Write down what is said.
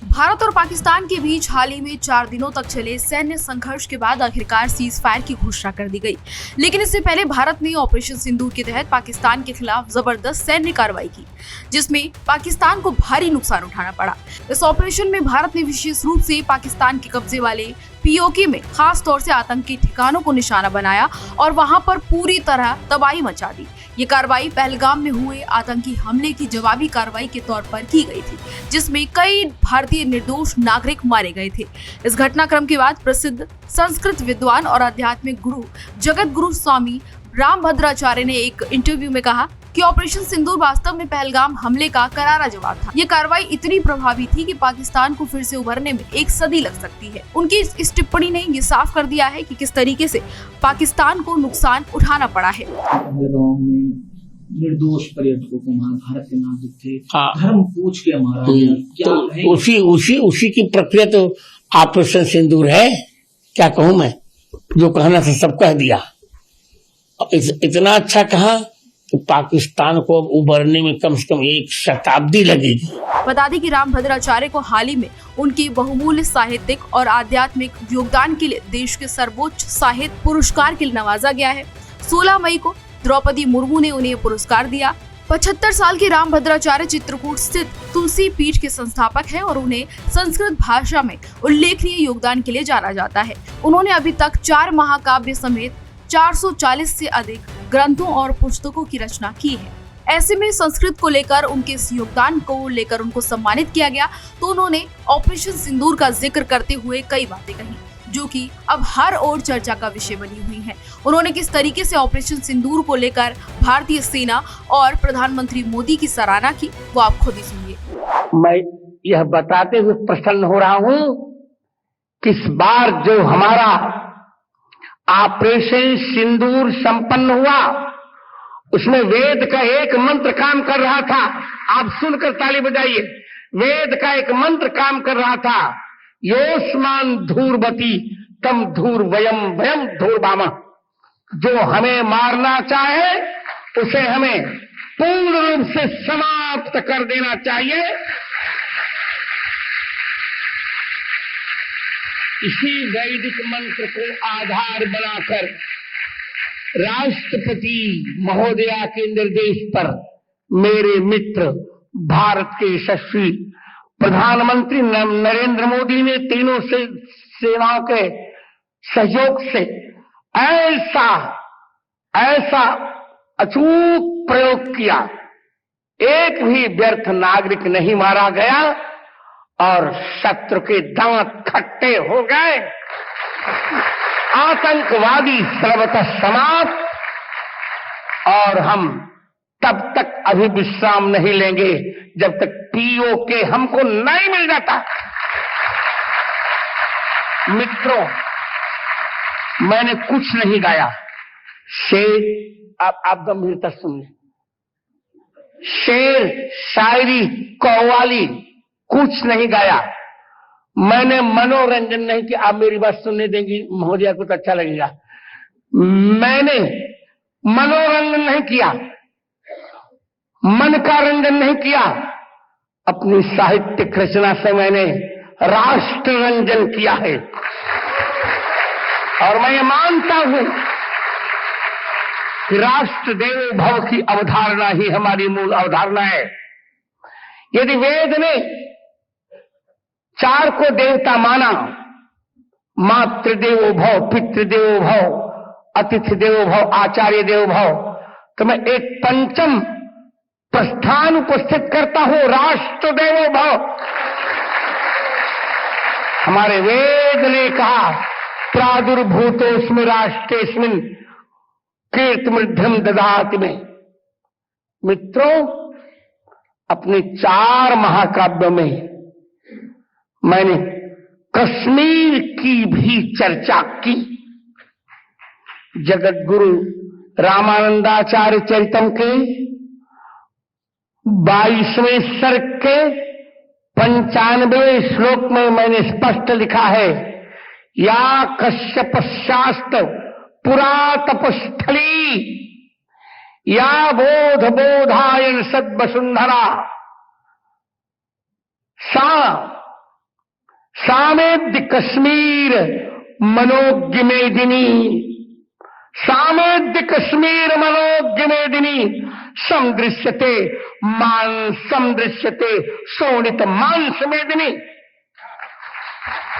भारत और पाकिस्तान के बीच हाल ही में 4 दिनों तक चले सैन्य संघर्ष के बाद आखिरकार सीज फायर की घोषणा कर दी गई। लेकिन इससे पहले भारत ने ऑपरेशन सिंदूर के तहत पाकिस्तान के खिलाफ जबरदस्त सैन्य कार्रवाई की, जिसमें पाकिस्तान को भारी नुकसान उठाना पड़ा। इस ऑपरेशन में भारत ने विशेष रूप से पाकिस्तान के कब्जे वाले पीओके में खास तौर से आतंकी ठिकानों को निशाना बनाया और वहां पर पूरी तरह तबाही मचा दी। ये कार्रवाई पहलगाम में हुए आतंकी हमले की जवाबी कार्रवाई के तौर पर की गई थी, जिसमें कई भारतीय निर्दोष नागरिक मारे गए थे। इस घटनाक्रम के बाद प्रसिद्ध संस्कृत विद्वान और आध्यात्मिक गुरु जगत गुरु स्वामी रामभद्राचार्य ने एक इंटरव्यू में कहा कि ऑपरेशन सिंदूर वास्तव में पहलगाम हमले का करारा जवाब था। ये कार्रवाई इतनी प्रभावी थी कि पाकिस्तान को फिर से उभरने में 1 सदी लग सकती है। उनकी इस टिप्पणी ने ये साफ कर दिया है कि किस तरीके से पाकिस्तान को नुकसान उठाना पड़ा है। निर्दोष पर्यटकों को मारा, भारत के नागरिक थे, धर्म पूछ के मारा क्या तो उसी की प्रक्रिया तो ऑपरेशन सिंदूर है। क्या कहूँ मैं, जो कहना था सब कह दिया। इतना अच्छा कहा तो पाकिस्तान को उभरने में कम से कम 1 शताब्दी लगेगी। बता दें कि रामभद्राचार्य को हाल ही में उनके बहुमूल्य साहित्यिक और आध्यात्मिक योगदान के लिए देश के सर्वोच्च साहित्य पुरस्कार के लिए नवाजा गया है। 16 मई को द्रौपदी मुर्मू ने उन्हें पुरस्कार दिया। 75 साल के रामभद्राचार्य चित्रकूट स्थित तुलसी पीठ के संस्थापक हैं और उन्हें संस्कृत भाषा में उल्लेखनीय योगदान के लिए जाना जाता है। उन्होंने अभी तक 4 महाकाव्य समेत 440 से अधिक ग्रंथों और पुस्तकों की रचना की है। ऐसे में संस्कृत को लेकर उनके इस योगदान को लेकर उनको सम्मानित किया गया, तो उन्होंने ऑपरेशन सिंदूर का जिक्र करते हुए कई बातें कही, जो कि अब हर ओर चर्चा का विषय बनी हुई है। उन्होंने किस तरीके से ऑपरेशन सिंदूर को लेकर भारतीय सेना और प्रधानमंत्री मोदी की सराहना की, वो आप खुद ही सुनिए। मैं यह बताते हुए प्रसन्न हो रहा हूँ कि इस बार जो हमारा ऑपरेशन सिंदूर संपन्न हुआ, उसमें वेद का एक मंत्र काम कर रहा था। आप सुनकर ताली बजाइए। वेद का एक मंत्र काम कर रहा था, योस्मान धूर्वती तम धूर वयम वयम धूर्वाम। जो हमें मारना चाहे उसे हमें पूर्ण रूप से समाप्त कर देना चाहिए। इसी वैदिक मंत्र को आधार बनाकर राष्ट्रपति महोदया के निर्देश पर मेरे मित्र भारत के यशस्वी प्रधानमंत्री नरेंद्र मोदी ने तीनों सेनाओं के सहयोग से ऐसा अचूक प्रयोग किया, एक भी व्यर्थ नागरिक नहीं मारा गया और शत्रु के दांत खट्टे हो गए। आतंकवादी सर्वतः समाप्त। और हम तब तक अभी विश्राम नहीं लेंगे जब तक पीओके हमको नहीं मिल जाता। मित्रों, मैंने कुछ नहीं गाया। शेर, आप गंभीरता सुनिए। शेर, शायरी, कव्वाली कुछ नहीं गाया। मैंने मनोरंजन नहीं किया। आप मेरी बात सुनने देंगी महोदया को तो अच्छा लगेगा। मैंने मनोरंजन नहीं किया, मन का रंजन नहीं किया। अपनी साहित्यिक रचना से मैंने राष्ट्र रंजन किया है। और मैं ये मानता हूं कि राष्ट्र देवो भव की अवधारणा ही हमारी मूल अवधारणा है। यदि वेद ने 4 को देवता माना, मातृदेवो भव, पितृदेवो भव, अतिथि देवो भव, आचार्य देवो भव, तो मैं एक पंचम प्रस्थान उपस्थित करता हूं, राष्ट्र देवो भव। हमारे वेद ने कहा, प्रादुर्भूतोस्मि राष्ट्रेस्मिन् कीर्तिमृद्धिम ददाति में। मित्रों, अपने 4 महाकाव्यों में मैंने कश्मीर की भी चर्चा की। जगत गुरु रामानंदाचार्य चरितम के 22वें सर्ग के 95वें श्लोक में मैंने स्पष्ट लिखा है, या कश्यप शास्त्र पुरा तपस्थली, या बोध बोधायन सद्वसुंधरा, सा सामेद्य कश्मीर मनोज्ञ मेदिनी, सामेद्य कश्मीर मनोज्ञ मेदिनी, समदृश्यते मान समदृश्यते शोणित मांस मेदिनी।